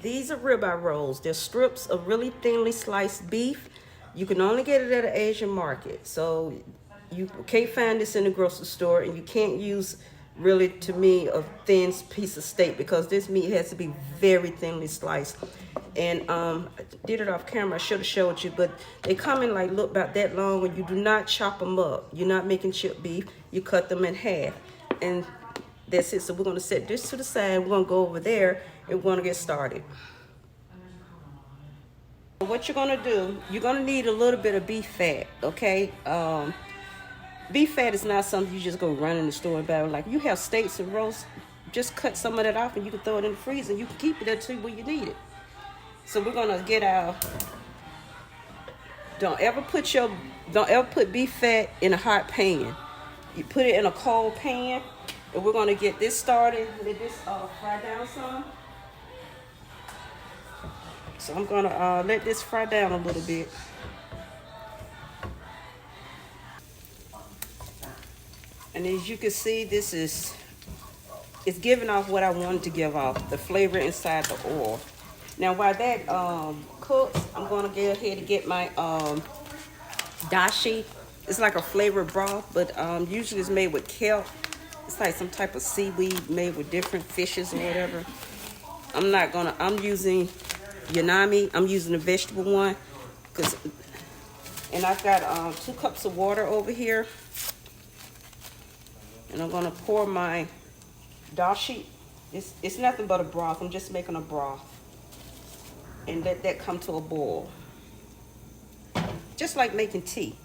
These are ribeye rolls. They're strips of really thinly sliced beef. You can only get it at an Asian market. So you can't find this in the grocery store, and you can't use, really, to me, a thin piece of steak, because this meat has to be very thinly sliced. And I did it off camera. I should have showed you, but they come in like, look, about that long. When you do not chop them up, you're not making chip beef. You cut them in half, and that's it. So we're going to set this to the side. We're going to go over there, and we're going to get started. What you're going to do, you're going to need a little bit of beef fat, okay? Beef fat is not something you just go run in the store and buy. Like, you have steaks and roasts, just cut some of that off, and you can throw it in the freezer, and you can keep it until when you need it. So we're going to get our, don't ever put beef fat in a hot pan. You put it in a cold pan, and we're going to get this started. Let this fry down some. So I'm going to let this fry down a little bit. And as you can see, it's giving off what I wanted to give off, the flavor inside the oil. Now while that cooks, I'm going to go ahead and get my dashi. It's like a flavored broth, but usually it's made with kelp. It's like some type of seaweed made with different fishes or whatever. I'm using Yanami. I'm using the vegetable one, and I've got 2 cups of water over here, and I'm gonna pour my dashi. It's nothing but a broth. I'm just making a broth, and let that come to a boil, just like making tea.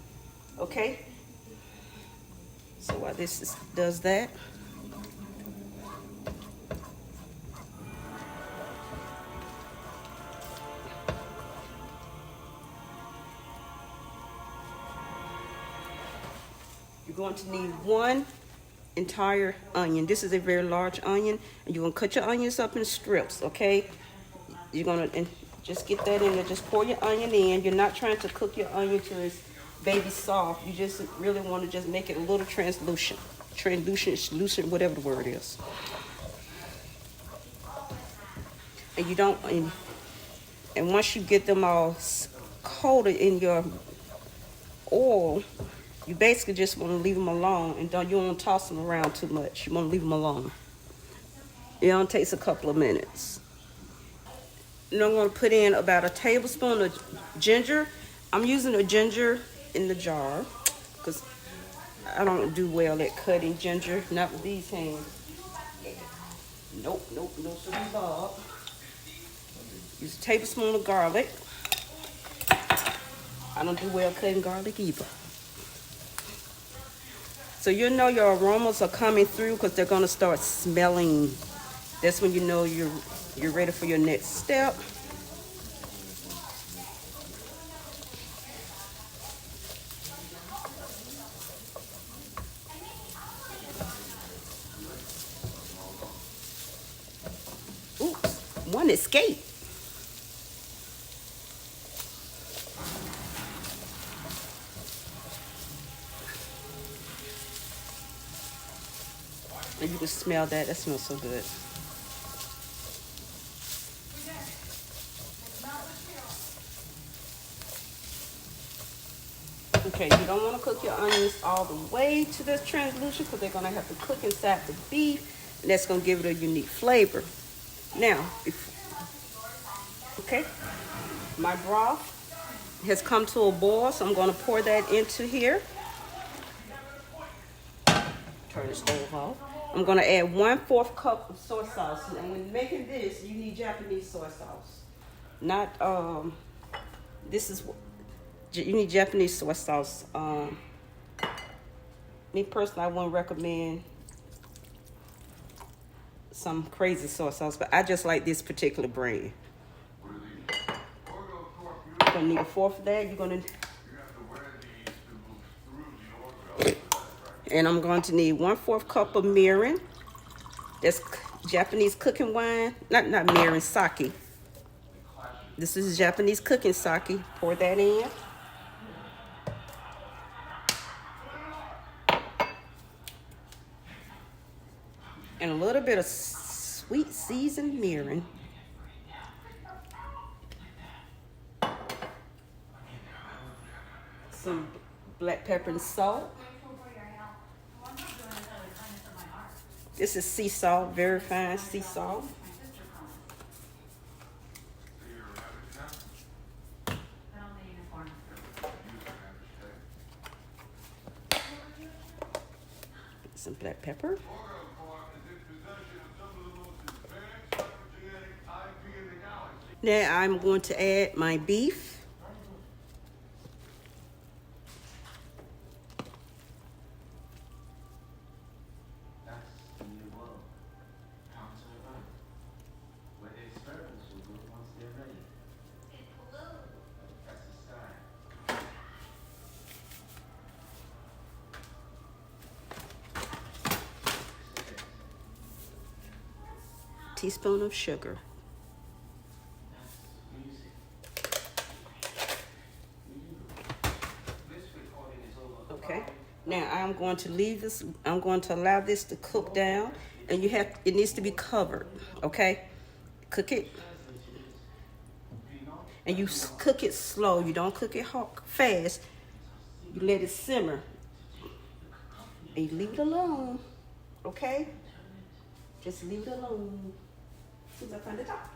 Okay. So while this does that, you're going to need 1 entire onion. This is a very large onion, and you're going to cut your onions up in strips, okay? You're going to just get that in there. Just pour your onion in. You're not trying to cook your onion till it's baby soft. You just really want to just make it a little translucent, whatever the word is. And you don't, and once you get them all coated in your oil, you basically just want to leave them alone, and you don't want to toss them around too much. You want to leave them alone. It only takes a couple of minutes. And I'm going to put in about a tablespoon of ginger. I'm using the ginger in the jar because I don't do well at cutting ginger, not with these hands. Nope, no silly bob. Use a tablespoon of garlic. I don't do well cutting garlic either. So you know your aromas are coming through because they're going to start smelling. That's when you know you're ready for your next step. Oops, one escaped. And you can smell that. That smells so good. Okay, you don't want to cook your onions all the way to this translucent because they're going to have to cook inside the beef, and that's going to give it a unique flavor. Now, okay, my broth has come to a boil, so I'm going to pour that into here. Turn the stove off. I'm going to add 1/4 cup of soy sauce. And when making this, you need Japanese soy sauce. Not, you need Japanese soy sauce. Me personally, I wouldn't recommend some crazy soy sauce, but I just like this particular brand. You're going to need 1/4 of that. You're going to... And I'm going to need 1/4 cup of mirin. That's Japanese cooking wine. Not mirin, sake. This is Japanese cooking sake. Pour that in. And a little bit of sweet seasoned mirin. some black pepper and salt. This is sea salt, very fine sea salt. Some black pepper. Now I'm going to add my beef. Teaspoon of sugar. Okay, now I'm going to leave this, I'm going to allow this to cook down, and it needs to be covered, okay? Cook it, and you cook it slow, you don't cook it fast, you let it simmer, and you leave it alone, okay? Just leave it alone. As soon as I find the top.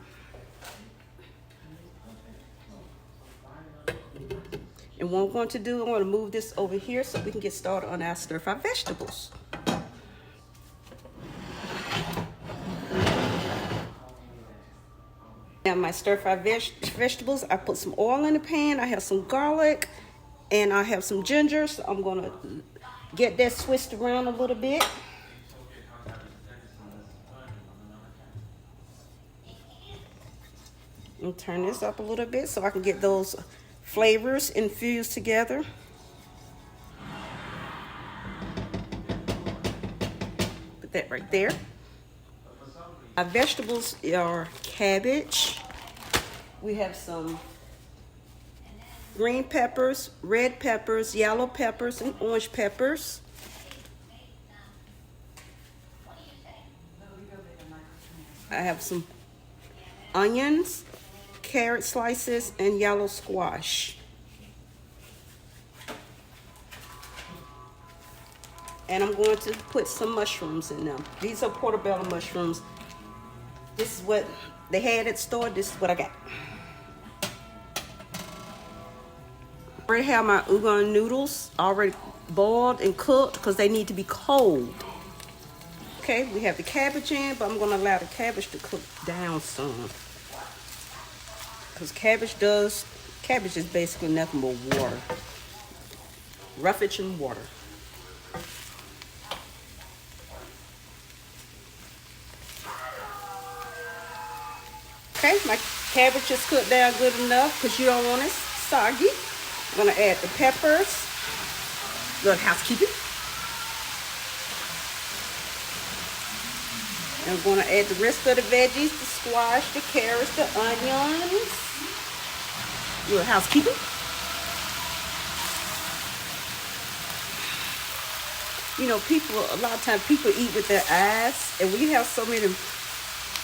And what I'm going to do, I'm going to move this over here so we can get started on our stir-fried vegetables. Now my stir-fried vegetables, I put some oil in the pan, I have some garlic, and I have some ginger, so I'm going to get that switched around a little bit. And turn this up a little bit so I can get those flavors infused together. Put that right there. Our vegetables are cabbage. We have some green peppers, red peppers, yellow peppers, and orange peppers. I have some onions, carrot slices, and yellow squash. And I'm going to put some mushrooms in them. These are portobello mushrooms. This is what they had at the store. This is what I got. I already have my udon noodles already boiled and cooked because they need to be cold. Okay, we have the cabbage in, but I'm going to allow the cabbage to cook down some. Because cabbage is basically nothing but water. Roughage and water. Okay, my cabbage is cooked down good enough because you don't want it soggy. I'm going to add the peppers, little housekeeping. And I'm going to add the rest of the veggies, the squash, the carrots, the onions. Little housekeeping. You know, a lot of times people eat with their eyes, and when you have so many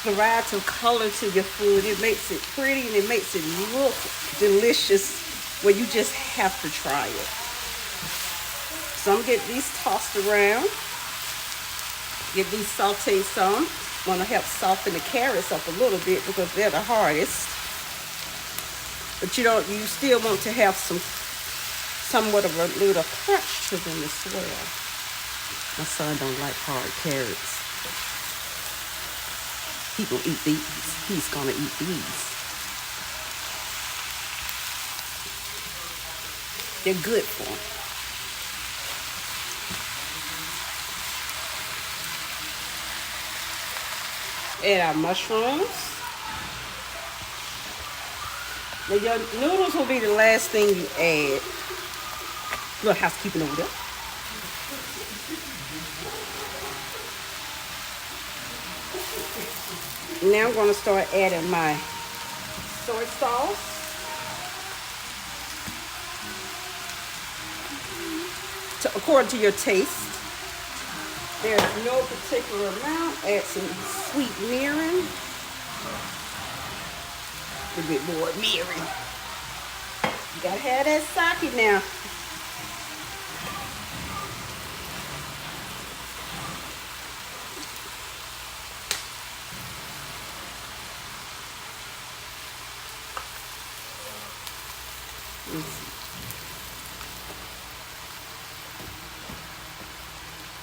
variety of color to your food, it makes it pretty and it makes it look delicious where you just have to try it. So I'm going to get these tossed around. Get these sauteed some. I'm going to help soften the carrots up a little bit because they're the hardest. But you still want to have somewhat of a little crunch to them as well. My son don't like hard carrots. He gonna eat these. He's gonna eat these. They're good for him. Add our mushrooms. Now your noodles will be the last thing you add. A little housekeeping over there. Now I'm going to start adding my soy sauce. According to your taste. There's no particular amount. Add some sweet mirin. A little bit more mirin. You got to have that sake now.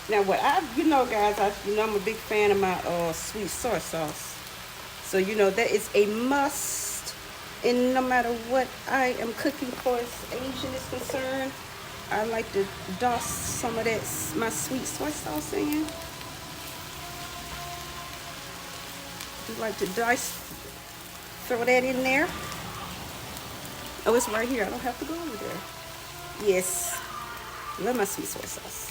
Now, guys, I'm a big fan of my sweet soy sauce. So, that is a must. And no matter what I am cooking for as Asian is concerned, I like to douse some of that, my sweet soy sauce in. You like to throw that in there. Oh, it's right here. I don't have to go over there. Yes, love my sweet soy sauce.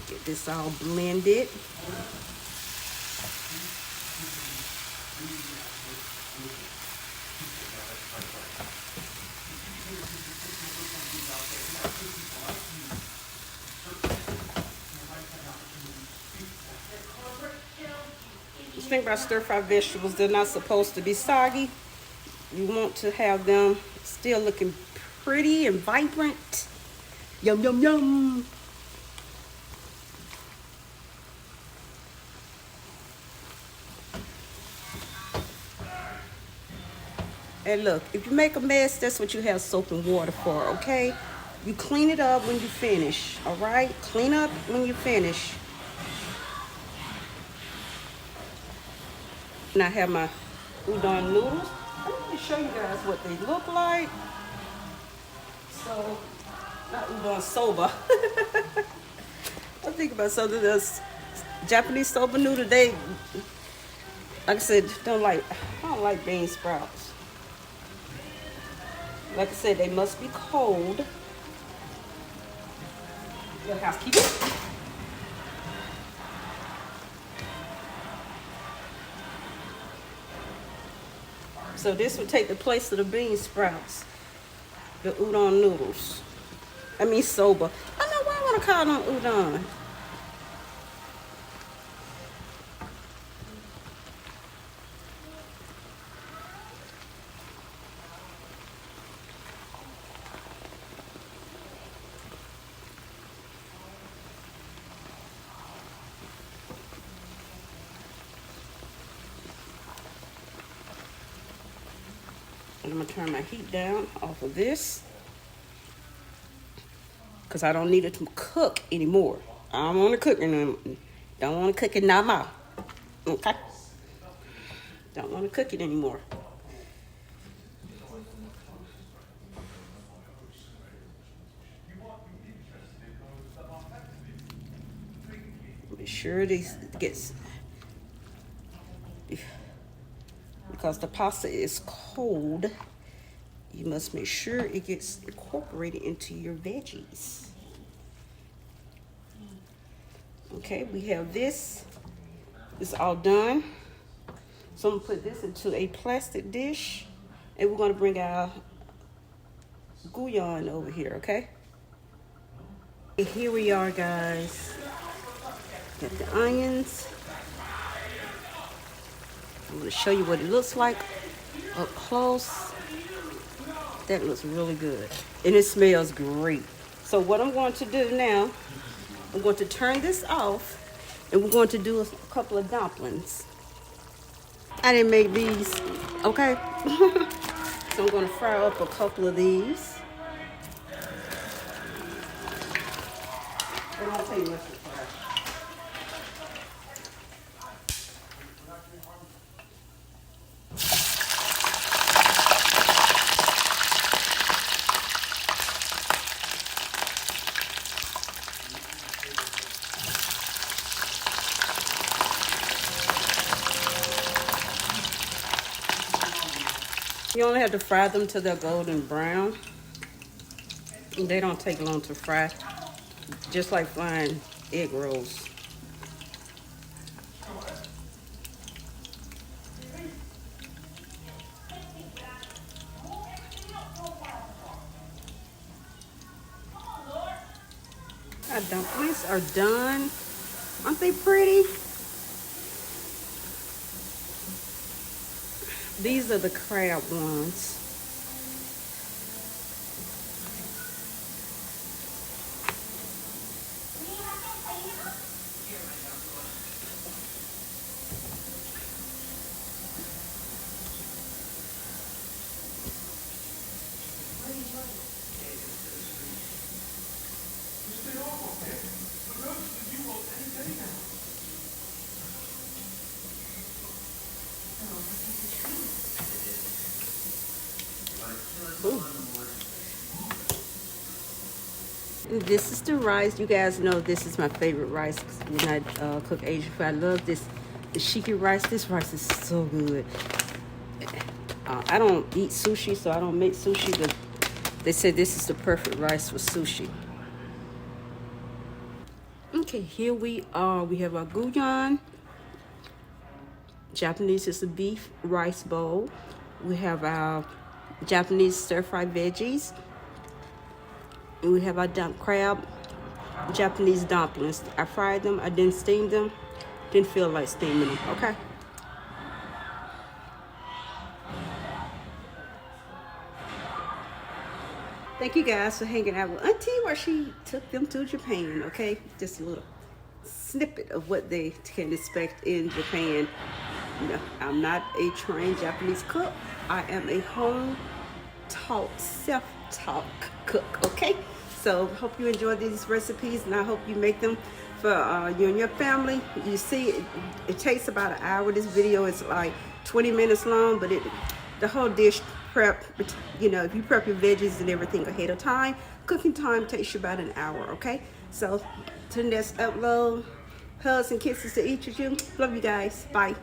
Get this all blended. The thing about stir-fried vegetables, they're not supposed to be soggy. You want to have them still looking pretty and vibrant. Yum, yum, yum. And look, if you make a mess, that's what you have soap and water for, okay? You clean it up when you finish, all right? Clean up when you finish. And I have my udon noodles. I'm going to show you guys what they look like. So, not udon, soba. I think about something else. Japanese soba noodle, they, like I said, I don't like bean sprouts. Like I said, they must be cold. Little housekeeping. So this would take the place of the bean sprouts, the udon noodles. I mean soba. I don't know why I want to call them udon. And I'm going to turn my heat down off of this because I don't need it to cook anymore. I don't want to cook it anymore. Don't want to cook it no more. Okay? Don't want to cook it anymore. Be sure this gets, because the pasta is cold, you must make sure it gets incorporated into your veggies. Okay, we have this. It's all done. So I'm gonna put this into a plastic dish, and we're gonna bring our Gyudon over here, okay? And here we are, guys. Got the onions. I'm gonna show you what it looks like up close. That looks really good. And it smells great. So what I'm going to do now, I'm going to turn this off, and we're going to do a couple of dumplings. I didn't make these, okay? So I'm gonna fry up a couple of these. It won't take much to fry. You only have to fry them till they're golden brown. They don't take long to fry, just like frying egg rolls. Our dumplings are done. Aren't they pretty? These are the crab ones. And this is the rice. You guys know this is my favorite rice when I cook Asian food. I love this, the shiki rice. This rice is so good. I don't eat sushi, so I don't make sushi, but they say this is the perfect rice for sushi. Okay, here we are. We have our Gyudon. Japanese is a beef rice bowl. We have our Japanese stir-fried veggies. And we have our crab Japanese dumplings. I fried them. I didn't steam them. Didn't feel like steaming them. Okay. Thank you guys for hanging out with Auntie while she took them to Japan. Okay, just a little snippet of what they can expect in Japan. No, I'm not a trained Japanese cook. I am a home-taught, self-taught cook. Okay. So hope you enjoy these recipes, and I hope you make them for you and your family. You see, it takes about an hour. This video is like 20 minutes long, but the whole dish prep, you know, if you prep your veggies and everything ahead of time, cooking time takes you about an hour, okay? So to the next upload, hugs and kisses to each of you. Love you guys. Bye.